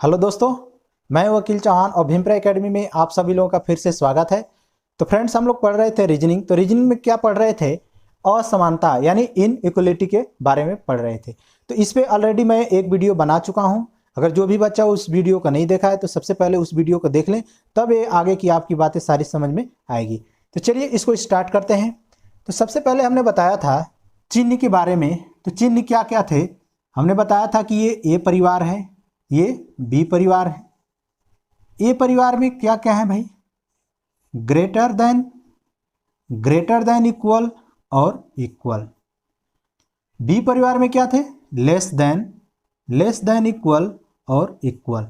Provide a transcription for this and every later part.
Hello दोस्तों, मैं वकील चौहान और भीमप्रा एकेडमी में आप सभी लोगों का फिर से स्वागत है। तो फ्रेंड्स, हम लोग पढ़ रहे थे रीजनिंग। तो रीजनिंग में क्या पढ़ रहे थे? असमानता यानी इनइक्वलिटी के बारे में पढ़ रहे थे। तो इस पे ऑलरेडी मैं एक वीडियो बना चुका हूं। अगर जो भी बच्चा उस वीडियो को नहीं देखा है तो सबसे पहले उस वीडियो को देख लें, तब ये आगे की आपकी बातें सारी समझ में आएगी। तो चलिए इसको स्टार्ट करते हैं। तो सबसे पहले हमने बताया था चिन्ह के बारे में। तो चिन्ह क्या क्या थे? हमने बताया था कि ये ए परिवार है, ये बी परिवार है। ए परिवार में क्या क्या है भाई? ग्रेटर देन इक्वल और इक्वल। बी परिवार में क्या थे? लेस देन इक्वल और इक्वल।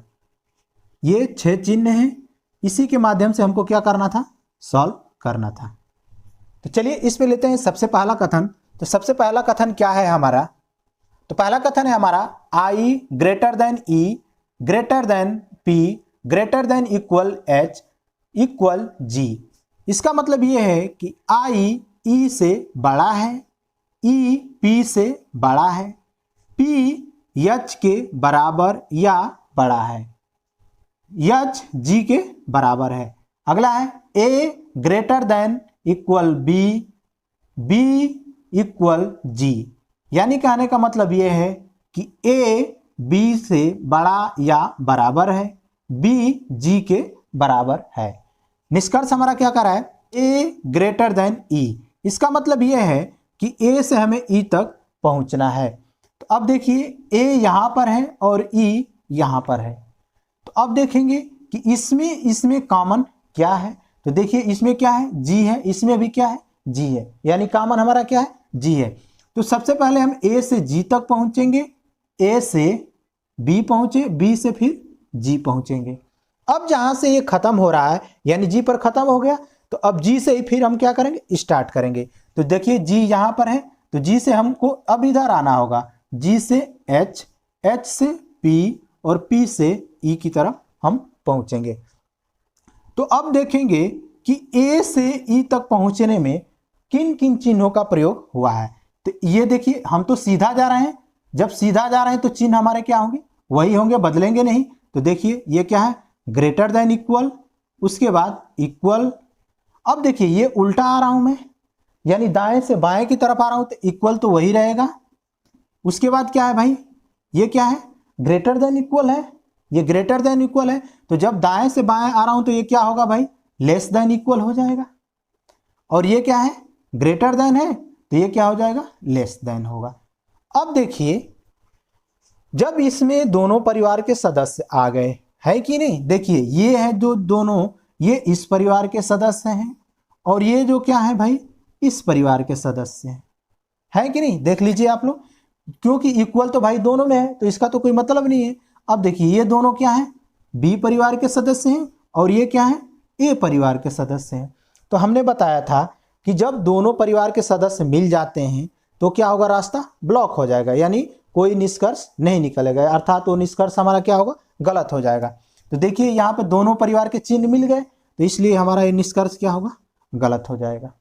ये 6 चिन्ह हैं। इसी के माध्यम से हमको क्या करना था? सॉल्व करना था। तो चलिए इस पे लेते हैं सबसे पहला कथन। तो सबसे पहला कथन क्या है हमारा? तो पहला कथन है हमारा I greater than E greater than P greater than equal H equal G. इसका मतलब ये है कि आई ई से बड़ा है, ई पी से बड़ा है, पी एच के बराबर या बड़ा है, एच जी के बराबर है। अगला है A greater than equal B, B equal G. यानी कहने का मतलब यह है कि ए बी से बड़ा या बराबर है, बी जी के बराबर है। निष्कर्ष हमारा क्या कर रहा है? ए ग्रेटर देन ई। इसका मतलब यह है कि ए से हमें ई तक पहुंचना है। तो अब देखिए ए यहां पर है और ई यहां पर है। तो अब देखेंगे कि इसमें कॉमन क्या है। तो देखिए इसमें क्या है? जी है। इसमें भी क्या है? जी है। यानी कॉमन हमारा क्या है? जी है। तो सबसे पहले हम ए से जी तक पहुंचेंगे, ए से बी पहुंचे, बी से फिर जी पहुंचेंगे। अब जहां से ये खत्म हो रहा है यानी जी पर खत्म हो गया, तो अब जी से ही फिर हम क्या करेंगे? स्टार्ट करेंगे। तो देखिए जी यहां पर है, तो जी से हमको अब इधर आना होगा। जी से एच, एच से पी और पी से ई की तरफ हम पहुंचेंगे। तो अब देखेंगे कि ए से ई तक पहुंचने में किन किन चिन्हों का प्रयोग हुआ है। तो ये देखिए हम तो सीधा जा रहे हैं। जब सीधा जा रहे हैं तो चिन्ह हमारे क्या होंगे? वही होंगे, बदलेंगे नहीं। तो देखिए ये क्या है? ग्रेटर देन इक्वल, उसके बाद इक्वल। अब देखिए ये उल्टा आ रहा हूं मैं, यानी दाएं से बाएं की तरफ आ रहा हूं, तो इक्वल तो वही रहेगा। उसके बाद क्या है भाई? ये क्या है? ग्रेटर देन इक्वल है। ये ग्रेटर देन इक्वल है, तो जब दाएं से बाएं आ रहा हूं तो ये क्या होगा भाई? लेस देन इक्वल हो जाएगा। और ये क्या है? ग्रेटर देन है, तो ये क्या हो जाएगा? लेस देन होगा। अब देखिए जब इसमें दोनों परिवार के सदस्य आ गए, है कि नहीं? देखिए ये है जो दोनों, ये इस परिवार के सदस्य हैं और ये जो क्या है भाई? इस परिवार के सदस्य हैं, है कि नहीं? देख लीजिए आप लोग, क्योंकि इक्वल तो भाई दोनों में है तो इसका तो कोई मतलब नहीं है। अब देखिए ये दोनों क्या है? बी परिवार के सदस्य हैं और ये क्या है? ए परिवार के सदस्य हैं। तो हमने बताया था कि जब दोनों परिवार के सदस्य मिल जाते हैं तो क्या होगा? रास्ता ब्लॉक हो जाएगा, यानी कोई निष्कर्ष नहीं निकलेगा, अर्थात वो निष्कर्ष हमारा क्या होगा? गलत हो जाएगा। तो देखिए यहाँ पे दोनों परिवार के चिन्ह मिल गए, तो इसलिए हमारा ये निष्कर्ष क्या होगा? गलत हो जाएगा।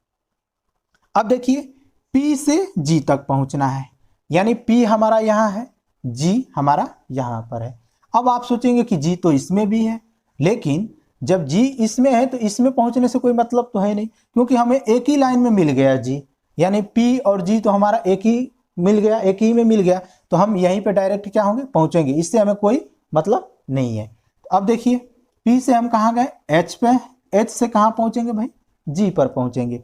अब देखिए P से G तक पहुंचना है, यानी P हमारा यहाँ है, G हमारा यहाँ पर है। अब आप सोचेंगे कि G तो इसमें भी है, लेकिन जब G इसमें है तो इसमें पहुंचने से कोई मतलब तो है नहीं, क्योंकि हमें एक ही लाइन में मिल गया G, यानी P और G तो हमारा एक ही मिल गया, एक ही में मिल गया, तो हम यहीं पे डायरेक्ट क्या होंगे? पहुंचेंगे। इससे हमें कोई मतलब नहीं है। तो अब देखिए P से हम कहाँ गए? H पे। H से कहाँ पहुंचेंगे भाई? G पर पहुंचेंगे।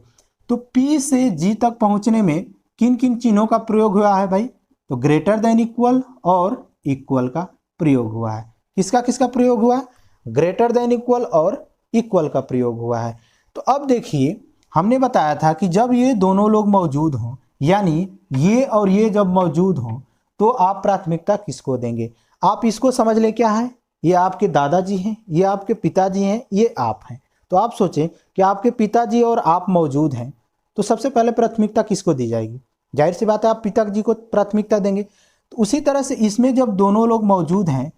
तो P से G तक पहुंचने में किन किन चिन्हों का प्रयोग हुआ है भाई? तो ग्रेटर देन इक्वल और इक्वल का प्रयोग हुआ है। किसका किसका प्रयोग हुआ है? ग्रेटर देन इक्वल और इक्वल का प्रयोग हुआ है। तो अब देखिए हमने बताया था कि जब ये दोनों लोग मौजूद हों, यानी ये और ये जब मौजूद हों, तो आप प्राथमिकता किसको देंगे? आप इसको समझ ले क्या है? ये आपके दादाजी हैं, ये आपके पिताजी हैं, ये आप हैं। तो आप सोचें कि आपके पिताजी और आप मौजूद हैं, तो सबसे पहले प्राथमिकता किसको दी जाएगी? जाहिर सी बात है आप पिताजी को प्राथमिकता देंगे। तो उसी तरह से इसमें जब दोनों लोग मौजूद हैं,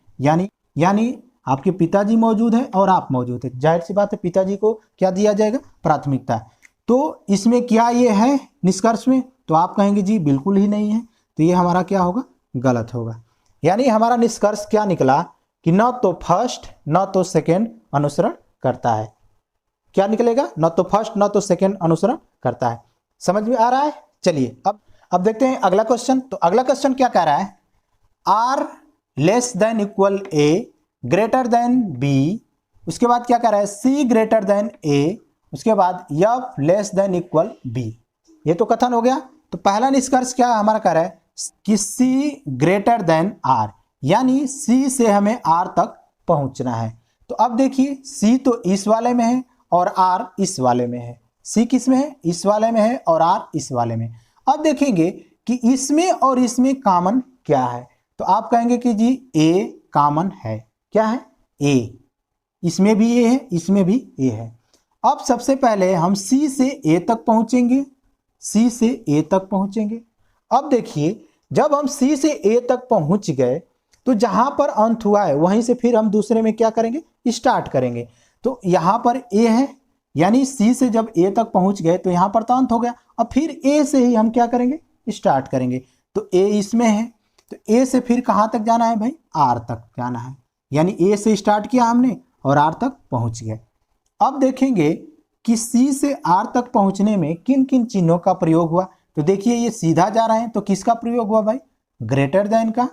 यानी आपके पिताजी मौजूद हैं और आप मौजूद हैं, जाहिर सी बात है पिताजी को क्या दिया जाएगा? प्राथमिकता। तो इसमें क्या ये है निष्कर्ष में? तो आप कहेंगे जी बिल्कुल ही नहीं है, तो ये हमारा क्या होगा? गलत होगा। यानी हमारा निष्कर्ष क्या निकला कि न तो फर्स्ट न तो सेकेंड अनुसरण करता है। क्या निकलेगा? न तो फर्स्ट न तो सेकेंड अनुसरण करता है। समझ में आ रहा है? चलिए अब देखते हैं अगला क्वेश्चन। तो अगला क्वेश्चन क्या कह रहा है? R less than equal A greater than B, उसके बाद क्या कह रहा है? सी ग्रेटर देन ए, उसके बाद F less than equal B. ये तो कथन हो गया। तो पहला निष्कर्ष क्या हमारा कह रहा है कि सी ग्रेटर देन आर, यानी सी से हमें आर तक पहुंचना है। तो अब देखिए सी तो इस वाले में है और आर इस वाले में है। सी किस में है? इस वाले में है और आर इस वाले में। अब देखेंगे कि इसमें और इसमें कॉमन क्या है। तो आप कहेंगे कि जी ए कॉमन है। क्या है? ए। इसमें भी ए है, इसमें भी ए है। अब सबसे पहले हम सी से ए तक पहुंचेंगे, सी से ए तक पहुंचेंगे। अब देखिए जब हम सी से ए तक पहुंच गए तो जहां पर अंत हुआ है वहीं से फिर हम दूसरे में क्या करेंगे? स्टार्ट करेंगे। तो यहां पर ए है, यानी सी से जब ए तक पहुंच गए तो यहां पर तो अंत हो गया। अब फिर ए से ही हम क्या करेंगे? स्टार्ट करेंगे। तो ए इसमें है, तो ए से फिर कहां तक जाना है भाई? आर तक जाना है। यानी ए से स्टार्ट किया हमने और आर तक पहुंच गए। अब देखेंगे कि सी से आर तक पहुंचने में किन किन चिन्हों का प्रयोग हुआ। तो देखिए ये सीधा जा रहे हैं तो किसका प्रयोग हुआ भाई? ग्रेटर देन का।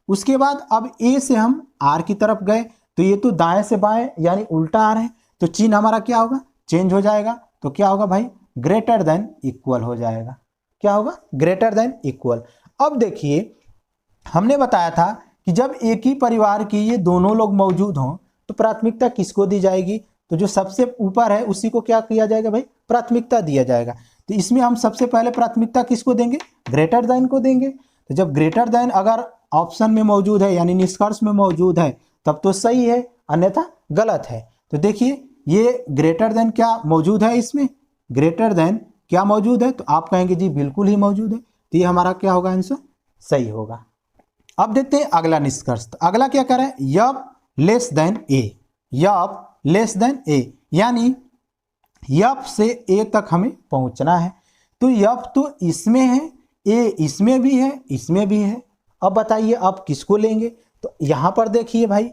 उसके बाद अब ए से हम आर की तरफ गए तो ये तो दाएं से बाएं यानी उल्टा आ रहे हैं, तो चिन्ह हमारा क्या होगा? चेंज हो जाएगा। तो क्या होगा भाई? ग्रेटर देन इक्वल हो जाएगा। क्या होगा? Greater than equal. अब देखिए हमने बताया था कि जब एक ही परिवार की ये दोनों लोग मौजूद हों तो प्राथमिकता किसको दी जाएगी? तो जो सबसे ऊपर है उसी को क्या किया जाएगा भाई? प्राथमिकता दिया जाएगा। तो इसमें हम सबसे पहले प्राथमिकता किसको देंगे? ग्रेटर देन को देंगे। तो जब ग्रेटर देन अगर ऑप्शन में मौजूद है यानी निष्कर्ष में मौजूद है तब तो सही है, अन्यथा गलत है। तो देखिए ये ग्रेटर देन क्या मौजूद है? इसमें ग्रेटर देन क्या मौजूद है? तो आप कहेंगे जी बिल्कुल ही मौजूद है। तो ये हमारा क्या होगा? आंसर सही होगा। अब देखते हैं अगला निष्कर्ष। तो अगला क्या कर रहा है? यफ लेस देन ए, यफ लेस देन ए, यानी यफ से ए तक हमें पहुंचना है। तो यफ तो इसमें है, ए इसमें भी है, इसमें भी है। अब बताइए अब किसको लेंगे? तो यहां पर देखिए भाई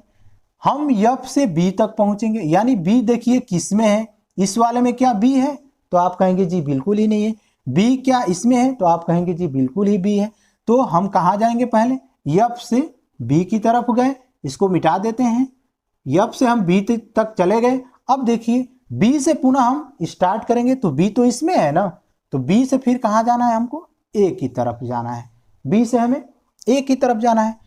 हम यफ से बी तक पहुंचेंगे, यानी बी देखिए किस में है? इस वाले में क्या बी है? तो आप कहेंगे जी बिल्कुल ही नहीं है। बी क्या इसमें है? तो आप कहेंगे जी बिल्कुल ही बी है। तो हम कहाँ जाएंगे? पहले यफ से बी की तरफ गए, इसको मिटा देते हैं। यफ से हम बी तक चले गए। अब देखिए बी से पुनः हम स्टार्ट करेंगे तो बी तो इसमें है ना, तो बी से फिर कहाँ जाना है? हमको ए की तरफ जाना है। बी से हमें ए की तरफ जाना है।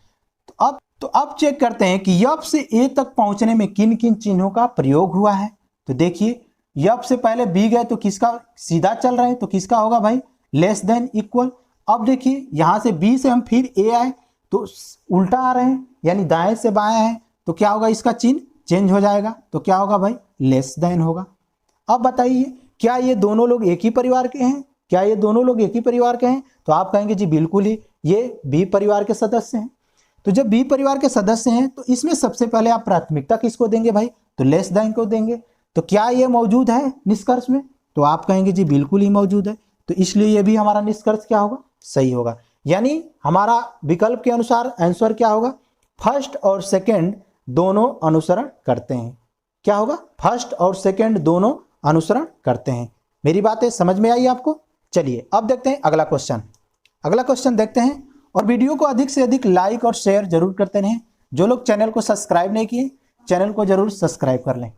तो अब चेक करते हैं कि यफ से ए तक पहुंचने में किन किन चिन्हों का प्रयोग हुआ है। तो देखिए यफ से पहले बी गए तो किसका? सीधा चल रहे हैं तो किसका होगा भाई? Less than equal. अब देखिए यहां से बी से हम फिर ए आए तो उल्टा आ रहे हैं, यानी दाएं से बाएं हैं, तो क्या होगा? इसका चिन्ह चेंज हो जाएगा। तो क्या होगा भाई? लेस देन होगा। अब बताइए क्या ये दोनों लोग एक ही परिवार के हैं? क्या ये दोनों लोग एक ही परिवार के हैं? तो आप कहेंगे जी बिल्कुल ही, ये बी परिवार के सदस्य हैं। तो जब बी परिवार के सदस्य हैं तो इसमें सबसे पहले आप प्राथमिकता किसको देंगे भाई? तो लेस देन को देंगे। तो क्या ये मौजूद है निष्कर्ष में? तो आप कहेंगे जी बिल्कुल ही मौजूद है। तो इसलिए ये भी हमारा निष्कर्ष क्या होगा? सही होगा। यानी हमारा विकल्प के अनुसार आंसर क्या होगा? फर्स्ट और सेकंड दोनों अनुसरण करते हैं। क्या होगा? फर्स्ट और सेकंड दोनों अनुसरण करते हैं। मेरी बातें समझ में आई आपको? चलिए अब देखते हैं अगला क्वेश्चन। अगला क्वेश्चन देखते हैं और वीडियो को अधिक से अधिक लाइक और शेयर जरूर करते रहें। जो लोग चैनल को सब्सक्राइब नहीं किए चैनल को जरूर सब्सक्राइब कर लें।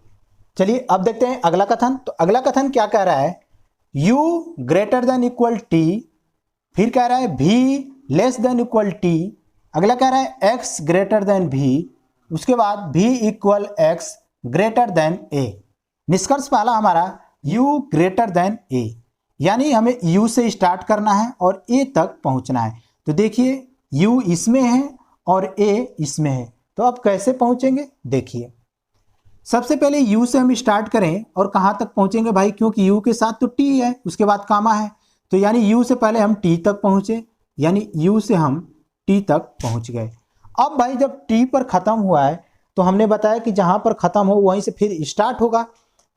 चलिए अब देखते हैं अगला कथन। तो अगला कथन क्या कह रहा है? u greater than equal T, फिर कह रहा है v less than equal T, अगला कह रहा है x ग्रेटर देन v, उसके बाद v equal x greater than a। निष्कर्ष पहला हमारा u ग्रेटर देन a, यानी हमें u से स्टार्ट करना है और a तक पहुंचना है। तो देखिए u इसमें है और a इसमें है, तो अब कैसे पहुंचेंगे? देखिए सबसे पहले u से हम स्टार्ट करें और कहां तक पहुंचेंगे भाई? क्योंकि u के साथ तो t है, उसके बाद कामा है, तो यानी u से पहले हम t तक पहुंचे, यानी u से हम t तक पहुंच गए। अब भाई जब t पर खत्म हुआ है तो हमने बताया कि जहां पर खत्म हो वहीं से फिर स्टार्ट होगा।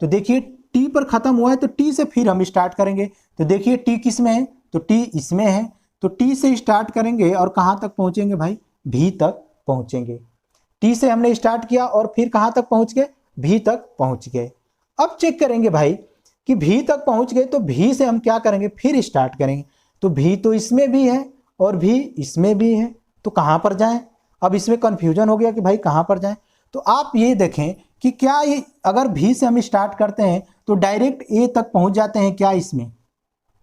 तो देखिए t पर खत्म हुआ है तो t से फिर हम स्टार्ट करेंगे। तो देखिए t किस में है? तो t इसमें है, तो t से स्टार्ट करेंगे और कहां तक पहुंचेंगे भाई? v तक पहुंचेंगे। टी से हमने स्टार्ट किया और फिर कहाँ तक पहुँच गए, भी तक पहुँच गए। अब चेक करेंगे भाई कि भी तक पहुँच गए तो भी से हम क्या करेंगे, फिर स्टार्ट करेंगे। तो भी तो इसमें भी है और भी इसमें भी है, तो कहाँ पर जाएं। अब इसमें कन्फ्यूजन हो गया कि भाई कहाँ पर जाएं। तो आप ये देखें कि क्या ये अगर भी से हम स्टार्ट करते हैं तो डायरेक्ट ए तक पहुँच जाते हैं क्या, इसमें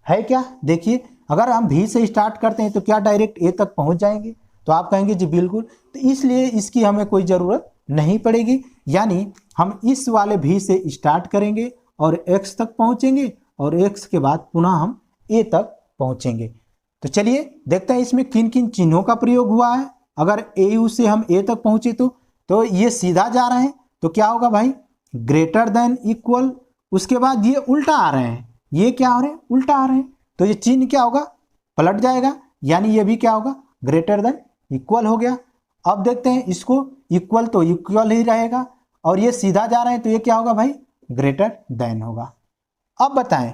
है क्या। देखिए अगर हम भी से स्टार्ट करते हैं तो क्या डायरेक्ट ए तक पहुँच जाएंगे, तो आप कहेंगे जी बिल्कुल। तो इसलिए इसकी हमें कोई ज़रूरत नहीं पड़ेगी, यानी हम इस वाले भी से स्टार्ट करेंगे और एक्स तक पहुँचेंगे और एक्स के बाद पुनः हम ए तक पहुँचेंगे। तो चलिए देखते हैं इसमें किन किन चिन्हों का प्रयोग हुआ है। अगर ए यू से हम ए तक पहुँचे तो ये सीधा जा रहे हैं, तो क्या होगा भाई, ग्रेटर देन इक्वल। उसके बाद ये उल्टा आ रहे हैं, ये क्या हो रहे हैं, उल्टा आ रहे हैं, तो ये चिन्ह क्या होगा, पलट जाएगा, यानी ये भी क्या होगा, ग्रेटर देन इक्वल हो गया। अब देखते हैं इसको, इक्वल तो इक्वल ही रहेगा और ये सीधा जा रहे हैं तो ये क्या होगा भाई, ग्रेटर देन होगा। अब बताएं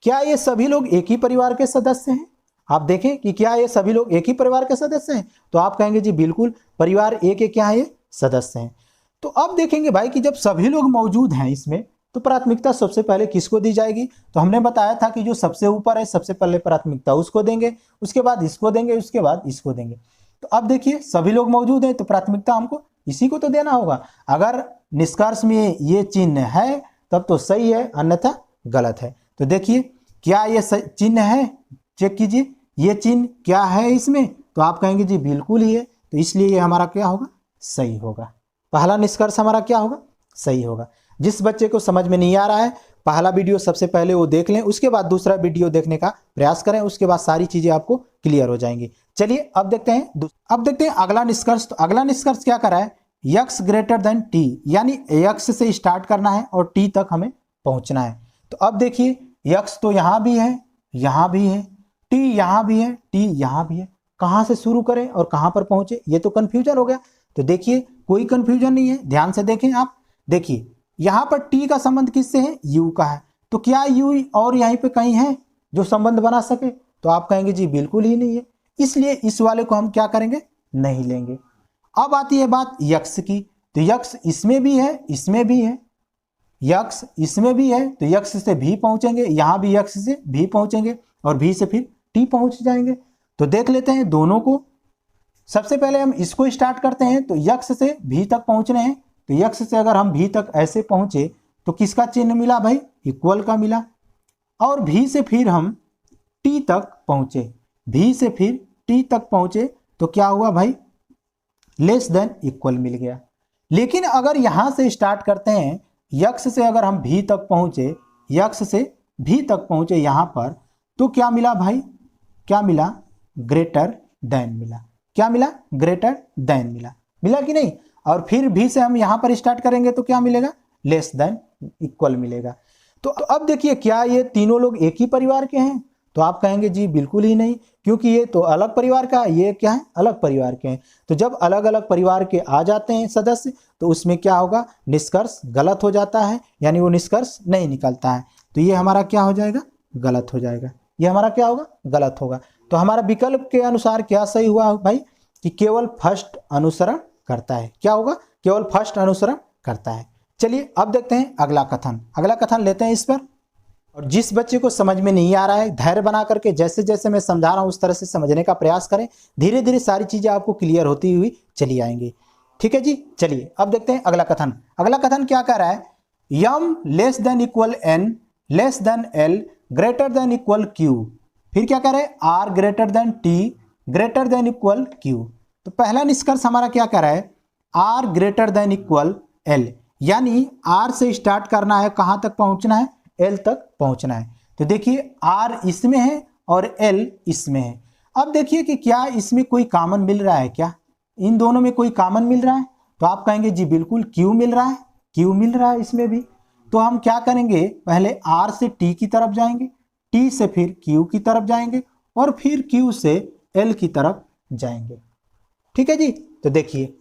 क्या ये सभी लोग एक ही परिवार के सदस्य हैं। आप देखें कि क्या ये सभी लोग एक ही परिवार के सदस्य हैं, तो आप कहेंगे जी बिल्कुल, परिवार ए के क्या है, ये सदस्य हैं। तो अब देखेंगे भाई कि जब सभी लोग मौजूद हैं इसमें तो प्राथमिकता सबसे पहले किसको दी जाएगी। तो हमने बताया था कि जो सबसे ऊपर है सबसे पहले प्राथमिकता उसको देंगे, उसके बाद इसको देंगे, उसके बाद इसको देंगे। तो अब देखिए सभी लोग मौजूद हैं तो प्राथमिकता हमको इसी को तो देना होगा। अगर निष्कर्ष में ये चिन्ह है तब तो सही है, अन्यथा गलत है। तो देखिए क्या ये चिन्ह है, चेक कीजिए ये चिन्ह क्या है इसमें, तो आप कहेंगे जी बिल्कुल ही है, तो इसलिए ये हमारा क्या होगा, सही होगा। पहला निष्कर्ष हमारा क्या होगा, सही होगा। जिस बच्चे को समझ में नहीं आ रहा है पहला वीडियो सबसे पहले वो देख लें, उसके बाद दूसरा वीडियो देखने का प्रयास करें, उसके बाद सारी चीजें आपको क्लियर हो जाएंगी। चलिए अब देखते हैं अगला निष्कर्ष। तो अगला निष्कर्ष क्या करा है, यक्स ग्रेटर देन टी, यानी यक्स से स्टार्ट करना है और टी तक हमें पहुंचना है। तो अब देखिए यक्स तो यहाँ भी है, यहाँ भी है, टी यहाँ भी है, टी यहाँ भी है, कहाँ से शुरू करें और कहाँ पर पहुंचे, ये तो कंफ्यूजन हो गया। तो देखिए कोई कंफ्यूजन नहीं है, ध्यान से देखें आप। देखिए यहाँ पर टी का संबंध किससे है, यू का है, तो क्या यू और यहीं पे कहीं है जो संबंध बना सके, तो आप कहेंगे जी बिल्कुल ही नहीं है, इसलिए इस वाले को हम क्या करेंगे, नहीं लेंगे। अब आती है बात यक्स की, तो यक्स इसमें भी है, इसमें भी है, यक्स इसमें भी है, तो यक्स से भी पहुंचेंगे, यहाँ भी यक्स से भी पहुंचेंगे और भी से फिर टी पहुंच जाएंगे। तो देख लेते हैं दोनों को। सबसे पहले हम इसको स्टार्ट करते हैं, तो यक्स से भी तक पहुंच रहे हैं, तो यक्स से अगर हम भी तक ऐसे पहुंचे तो किसका चिन्ह मिला भाई, इक्वल का मिला। और भी से फिर हम टी तक पहुंचे, भी से फिर टी तक पहुंचे तो क्या हुआ भाई, लेस देन इक्वल मिल गया। लेकिन अगर यहां से स्टार्ट करते हैं, यक्स से अगर हम भी तक पहुंचे, यक्स से भी तक पहुंचे यहां पर, तो क्या मिला भाई, क्या मिला, ग्रेटर देन मिला। क्या मिला, ग्रेटर देन मिला, मिला कि नहीं। और फिर भी से हम यहां पर स्टार्ट करेंगे तो क्या मिलेगा, लेस देन इक्वल मिलेगा। तो अब देखिए क्या ये तीनों लोग एक ही परिवार के हैं, तो आप कहेंगे जी बिल्कुल ही नहीं, क्योंकि ये तो अलग परिवार का, ये क्या है, अलग परिवार के हैं। तो जब अलग अलग परिवार के आ जाते हैं सदस्य तो उसमें क्या होगा, निष्कर्ष गलत हो जाता है, यानी वो निष्कर्ष नहीं निकलता है। तो ये हमारा क्या हो जाएगा, गलत हो जाएगा, ये हमारा क्या होगा, गलत होगा। तो हमारा विकल्प के अनुसार क्या सही हुआ भाई, कि केवल फर्स्ट अनुसरण करता है। क्या होगा, केवल फर्स्ट अनुसरण करता है। चलिए अब देखते हैं अगला कथन। अगला कथन लेते हैं इस पर, और जिस बच्चे को समझ में नहीं आ रहा है धैर्य बना करके जैसे जैसे मैं समझा रहा हूं उस तरह से समझने का प्रयास करें, धीरे धीरे सारी चीजें आपको क्लियर होती हुई चली आएंगी। ठीक है जी, चलिए अब देखते हैं अगला कथन। अगला कथन क्या कह रहा है, M less than equal N less than L greater than equal Q. फिर क्या कह रहे हैं, R greater than T greater than equal Q. तो पहला निष्कर्ष हमारा क्या कह रहा है, R greater than equal L, यानी आर से स्टार्ट करना है, कहां तक पहुंचना है, एल तक पहुंचना है। तो देखिए आर इसमें है और एल इसमें है। अब देखिए कि क्या इसमें कोई कॉमन मिल रहा है, क्या इन दोनों में कोई कॉमन मिल रहा है, तो आप कहेंगे जी बिल्कुल क्यू मिल रहा है, क्यू मिल रहा है इसमें भी। तो हम क्या करेंगे, पहले आर से टी की तरफ जाएंगे, टी से फिर क्यू की तरफ जाएंगे और फिर क्यू से एल की तरफ जाएंगे। ठीक है जी, तो देखिए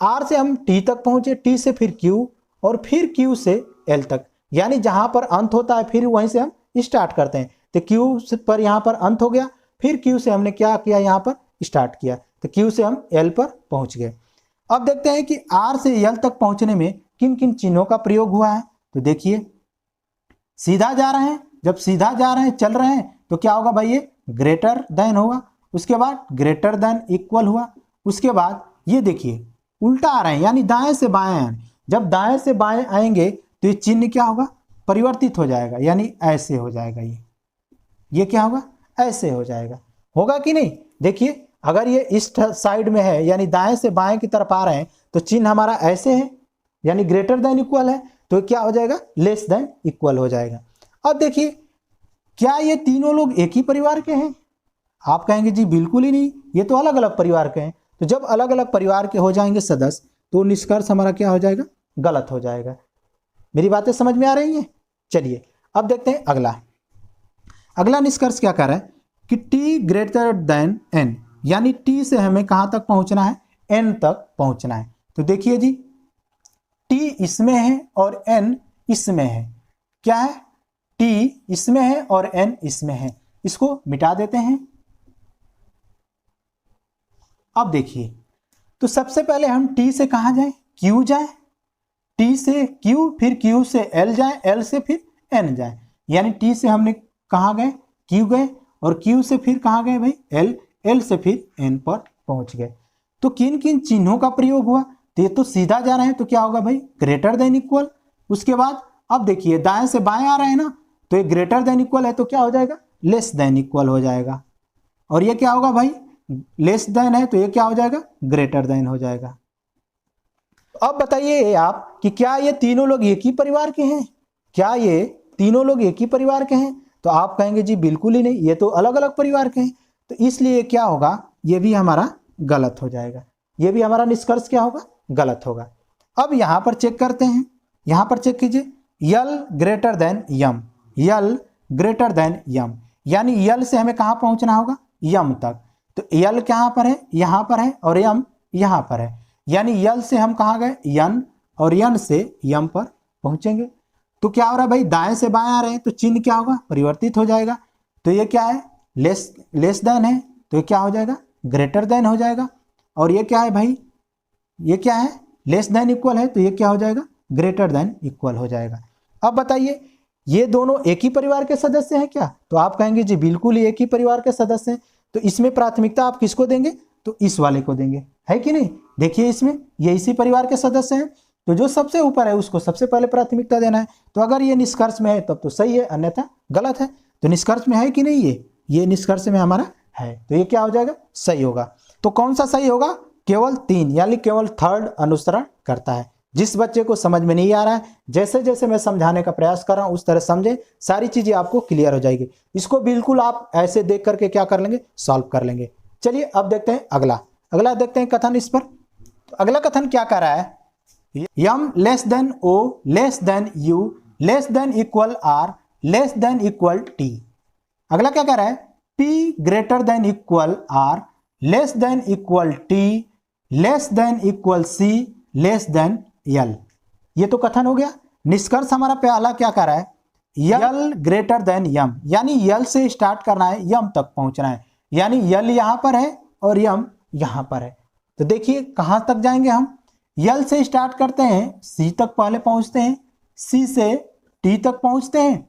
आर से हम टी तक पहुंचे, टी से फिर क्यू और फिर क्यू से एल तक, यानी जहां पर अंत होता है फिर वहीं से हम स्टार्ट करते हैं। तो क्यू पर यहां पर अंत हो गया, फिर क्यू से हमने क्या किया, यहां पर स्टार्ट किया, तो क्यू से हम एल पर पहुंच गए। अब देखते हैं कि आर से यल तक पहुंचने में किन किन चिन्हों का प्रयोग हुआ है। तो देखिए सीधा जा रहे हैं, जब सीधा जा रहे हैं चल रहे हैं तो क्या होगा भाई, ये ग्रेटर देन होगा। उसके बाद ग्रेटर देन इक्वल हुआ। उसके बाद ये देखिए उल्टा आ रहे हैं यानी दाएं से बाएं आए। जब दाएं से बाएं आएंगे तो ये चिन्ह क्या होगा, परिवर्तित हो जाएगा, यानी ऐसे हो जाएगा। ये क्या होगा, ऐसे हो जाएगा। होगा कि नहीं? देखिए अगर ये इस साइड में है यानी दाएं से बाएं की तरफ आ रहे हैं तो चिन्ह हमारा ऐसे है यानी ग्रेटर देन इक्वल है, तो क्या हो जाएगा, लेस देन इक्वल हो जाएगा। अब देखिए क्या ये तीनों लोग एक ही परिवार के हैं? आप कहेंगे जी बिल्कुल ही नहीं, ये तो अलग अलग परिवार के हैं। तो जब अलग अलग परिवार के हो जाएंगे सदस्य तो निष्कर्ष हमारा क्या हो जाएगा, गलत हो जाएगा। मेरी बातें समझ में आ रही हैं? चलिए अब देखते हैं अगला निष्कर्ष क्या कर रहा है कि t ग्रेटर देन n, यानी t से हमें कहां तक पहुंचना है, n तक पहुंचना है। तो देखिए जी t इसमें है और n इसमें है। क्या है, t इसमें है और n इसमें है। इसको मिटा देते हैं। अब देखिए तो सबसे पहले हम t से कहां जाएं, q जाएं, t से q, फिर q से l जाएं, l से फिर n जाएं। यानी t से हमने कहां गए, q गए, और q से फिर कहां गए भाई, l, l से फिर n पर पहुंच गए। तो किन किन चिन्हों का प्रयोग हुआ, तो ये तो सीधा जा रहे हैं तो क्या होगा भाई, ग्रेटर देन इक्वल। उसके बाद अब देखिए दाएं से बाएं आ रहे हैं ना, तो ये ग्रेटर देन इक्वल है तो क्या हो जाएगा, लेस देन इक्वल हो जाएगा। और ये क्या होगा भाई, लेस देन है तो ये क्या हो जाएगा, ग्रेटर देन हो जाएगा। अब बताइए आप कि क्या ये तीनों लोग एक ही परिवार के हैं? क्या ये तीनों लोग एक ही परिवार के हैं? तो आप कहेंगे जी बिल्कुल ही नहीं, ये तो अलग अलग परिवार के हैं। तो इसलिए क्या होगा, ये भी हमारा गलत हो जाएगा। ये भी हमारा निष्कर्ष क्या होगा, गलत होगा। अब यहां पर चेक करते हैं, यहां पर चेक कीजिए, यल ग्रेटर देन यम, यल ग्रेटर देन यम, यानी यल से हमें कहां पहुंचना होगा, यम तक। तो यल कहां पर है, यहां पर है, और यम यहां पर है। यानी यल से हम कहां गए, यन, और यन से यम पर पहुंचेंगे। तो क्या हो रहा है भाई, दाएं से बाएं आ रहे हैं तो चिन्ह क्या होगा, परिवर्तित हो जाएगा। तो ये क्या है, लेस देन है तो ये क्या हो जाएगा, ग्रेटर देन हो जाएगा। और ये क्या है भाई, ये क्या है, लेस देन इक्वल है तो ये क्या हो जाएगा, ग्रेटर देन इक्वल हो जाएगा। अब बताइए ये दोनों एक ही परिवार के सदस्य हैं क्या? तो आप कहेंगे जी बिल्कुल ही एक ही परिवार के सदस्य हैं। तो इसमें प्राथमिकता आप किसको देंगे, तो इस वाले को देंगे, है कि नहीं? देखिए इसमें ये इसी परिवार के सदस्य हैं, तो जो सबसे ऊपर है उसको सबसे पहले प्राथमिकता देना है। तो अगर ये निष्कर्ष में है तब तो सही है, अन्यथा गलत है। तो निष्कर्ष में है कि नहीं, ये निष्कर्ष में हमारा है, तो ये क्या हो जाएगा, सही होगा। तो कौन सा सही होगा, केवल 3, यानी केवल थर्ड अनुसरण करता है। जिस बच्चे को समझ में नहीं आ रहा है, जैसे जैसे मैं समझाने का प्रयास कर रहा हूं उस तरह समझे, सारी चीजें आपको क्लियर हो जाएगी। इसको बिल्कुल आप ऐसे देख करके क्या कर लेंगे, सॉल्व कर लेंगे। चलिए अब देखते हैं अगला देखते हैं कथन इस पर। तो अगला कथन क्या कर रहा है, M less than O less than U less than equal R less than equal T. अगला क्या कह रहा है, P greater than equal R less than equal T less than equal C less than L. ये तो कथन हो गया। निष्कर्ष हमारा पहला क्या कर रहा है, यल ग्रेटर देन यम, यानी यल से स्टार्ट करना है, यम तक पहुंचना है। यानी यल यहां पर है और यम यहां पर है। तो देखिए कहां तक जाएंगे हम, यल से स्टार्ट करते हैं, सी तक पहले पहुंचते हैं, सी से टी तक पहुंचते हैं,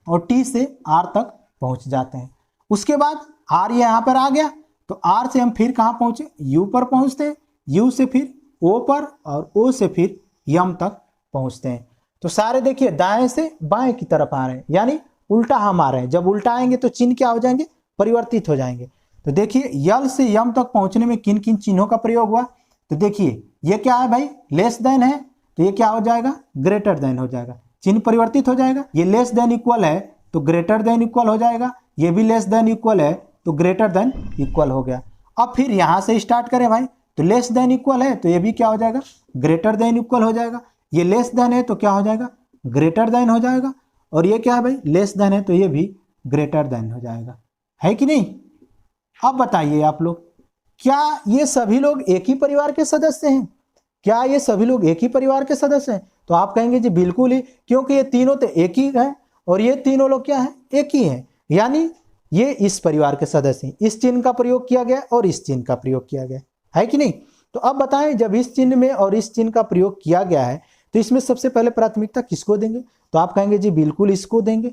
और टी से आर तक पहुंच जाते हैं। उसके बाद आर यहां पर आ गया, तो आर से हम फिर कहां पहुंचे, यू पर पहुंचते हैं, यू से फिर ओ पर, और ओ से फिर यम तक पहुंचते हैं। तो सारे देखिए दाएं से बाएं की तरफ आ रहे हैं, यानी उल्टा हम आ रहे हैं। जब उल्टा आएंगे तो चिन्ह क्या हो जाएंगे, परिवर्तित हो जाएंगे। तो देखिए यल से यम तक पहुंचने में किन किन चिन्हों का प्रयोग हुआ। तो देखिए ये क्या है भाई, लेस देन है तो ये क्या हो जाएगा, ग्रेटर देन हो जाएगा, चिन्ह परिवर्तित हो जाएगा। ये लेस देन इक्वल है तो ग्रेटर देन इक्वल हो जाएगा, ये भी लेस देन इक्वल है तो ग्रेटर देन इक्वल हो गया। अब फिर यहां से स्टार्ट करें भाई, तो लेस देन इक्वल है तो ये भी क्या हो जाएगा, ग्रेटर देन इक्वल हो जाएगा। ये लेस देन है तो क्या हो जाएगा, ग्रेटर देन हो जाएगा। और ये क्या है भाई, लेस देन है तो ये भी ग्रेटर देन हो जाएगा, है कि नहीं? अब बताइए आप लोग, क्या ये सभी लोग एक ही परिवार के सदस्य हैं? क्या ये सभी लोग एक ही परिवार के सदस्य हैं? तो आप कहेंगे जी बिल्कुल ही, क्योंकि ये तीनों तो एक ही हैं और ये तीनों लोग क्या हैं, एक ही हैं। यानी ये इस परिवार के सदस्य हैं। इस चिन्ह का प्रयोग किया गया और इस चिन्ह का प्रयोग किया गया, है कि नहीं? तो अब बताएं, जब इस चिन्ह में और इस चिन्ह का प्रयोग किया गया है तो इसमें सबसे पहले प्राथमिकता किसको देंगे? तो आप कहेंगे जी बिल्कुल इसको देंगे,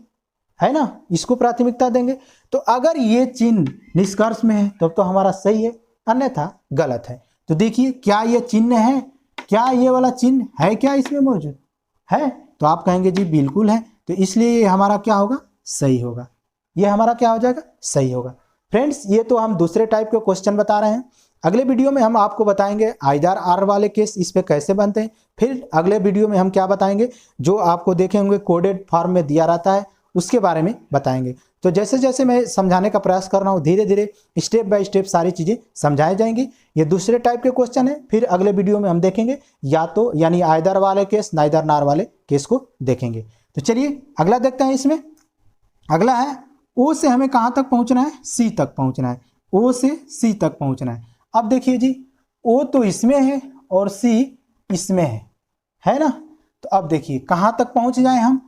है ना, इसको प्राथमिकता देंगे। तो अगर ये चिन्ह निष्कर्ष में है तब तो हमारा सही है, अन्यथा गलत है। तो देखिए क्या ये चिन्ह है, क्या ये वाला चिन्ह है क्या इसमें मौजूद है? तो आप कहेंगे जी बिल्कुल है, तो इसलिए ये हमारा क्या होगा? सही होगा। ये हमारा क्या हो जाएगा? सही होगा। फ्रेंड्स, ये तो हम दूसरे टाइप के क्वेश्चन बता रहे हैं। अगले वीडियो में हम आपको बताएंगे आइदर आर वाले केस इस पे कैसे बनते हैं। फिर अगले वीडियो में हम क्या बताएंगे, जो आपको देखे होंगे कोडेड फॉर्म में दिया रहता है उसके बारे में बताएंगे। तो जैसे जैसे मैं समझाने का प्रयास कर रहा हूँ, धीरे धीरे स्टेप बाय स्टेप सारी चीज़ें समझाई जाएंगी। ये दूसरे टाइप के क्वेश्चन है, फिर अगले वीडियो में हम देखेंगे या तो यानी आइदर वाले केस, नाइदर नार वाले केस को देखेंगे। तो चलिए अगला देखते हैं। इसमें अगला है ओ से हमें कहाँ तक पहुँचना है? सी तक पहुँचना है। ओ से सी तक पहुँचना है। अब देखिए जी, ओ तो इसमें है और सी इसमें है ना। तो अब देखिए कहाँ तक पहुँच जाए हम,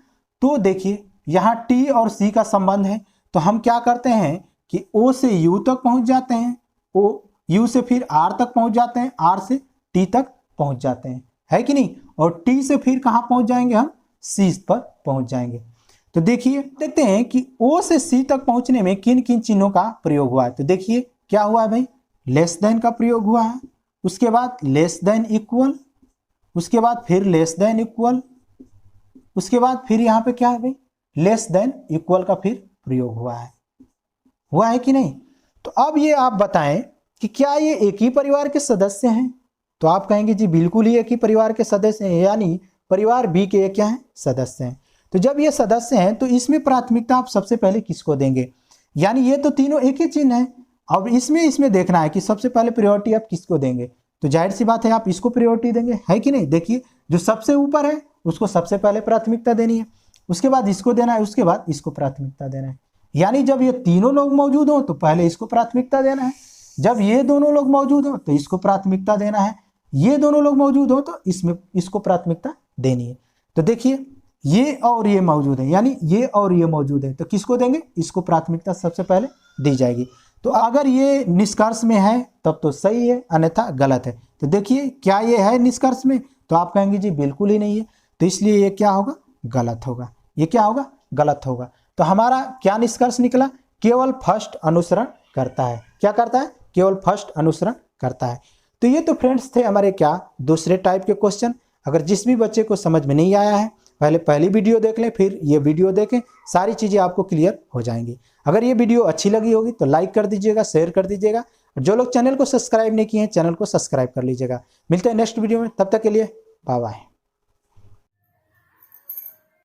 तो देखिए यहाँ टी और सी का संबंध है, तो हम क्या करते हैं कि ओ से यू तक पहुँच जाते हैं, ओ यू से फिर आर तक पहुँच जाते हैं, आर से टी तक पहुँच जाते हैं, है कि नहीं। और टी से फिर कहाँ पहुँच जाएंगे हम? सी पर पहुँच जाएंगे। तो देखिए देखते हैं कि ओ से सी तक पहुँचने में किन किन चिन्हों का प्रयोग हुआ है। तो देखिए क्या हुआ है भाई, लेस देन का प्रयोग हुआ है, उसके बाद लेस देन इक्वल, उसके बाद फिर लेस देन इक्वल, उसके बाद फिर यहाँ पे क्या है भाई, लेस देन इक्वल का फिर प्रयोग हुआ है कि नहीं। तो अब ये आप बताएं कि क्या ये एक ही परिवार के सदस्य हैं? तो आप कहेंगे जी बिल्कुल ही एक ही परिवार के सदस्य हैं, यानी परिवार बी के क्या हैं? सदस्य हैं। तो जब ये सदस्य हैं तो इसमें प्राथमिकता आप सबसे पहले किसको देंगे? यानी ये तो तीनों एक ही चिन्ह है। अब इसमें देखना है कि सबसे पहले प्रायोरिटी आप किसको देंगे। तो जाहिर सी बात है आप इसको प्रायोरिटी देंगे, है कि नहीं। देखिए जो सबसे ऊपर है उसको सबसे पहले प्राथमिकता देनी है, उसके बाद इसको देना है, उसके बाद इसको प्राथमिकता देना है। यानी जब ये तीनों लोग मौजूद हो तो पहले इसको प्राथमिकता देना है, जब ये दोनों लोग मौजूद हो तो इसको प्राथमिकता देना है, ये दोनों लोग मौजूद हो तो इसको प्राथमिकता देनी है। तो देखिए ये और ये मौजूद है, यानी ये और ये मौजूद है, तो किसको देंगे? इसको प्राथमिकता सबसे पहले दी जाएगी। तो अगर ये निष्कर्ष में है तब तो सही है, अन्यथा गलत है। तो देखिए क्या ये है निष्कर्ष में? तो आप कहेंगे जी बिल्कुल ही नहीं है, तो इसलिए ये क्या होगा? गलत होगा। ये क्या होगा? गलत होगा। तो हमारा क्या निष्कर्ष निकला? केवल फर्स्ट अनुसरण करता है। क्या करता है? केवल फर्स्ट अनुसरण करता है। तो ये तो फ्रेंड्स थे हमारे क्या दूसरे टाइप के क्वेश्चन। अगर जिस भी बच्चे को समझ में नहीं आया है पहली वीडियो देख लें, फिर ये वीडियो देखें, सारी चीज़ें आपको क्लियर हो जाएंगी। अगर ये वीडियो अच्छी लगी होगी तो लाइक कर दीजिएगा, शेयर कर दीजिएगा, और जो लोग चैनल को सब्सक्राइब नहीं किए हैं चैनल को सब्सक्राइब कर लीजिएगा। मिलते हैं नेक्स्ट वीडियो में, तब तक के लिए बाय बाय।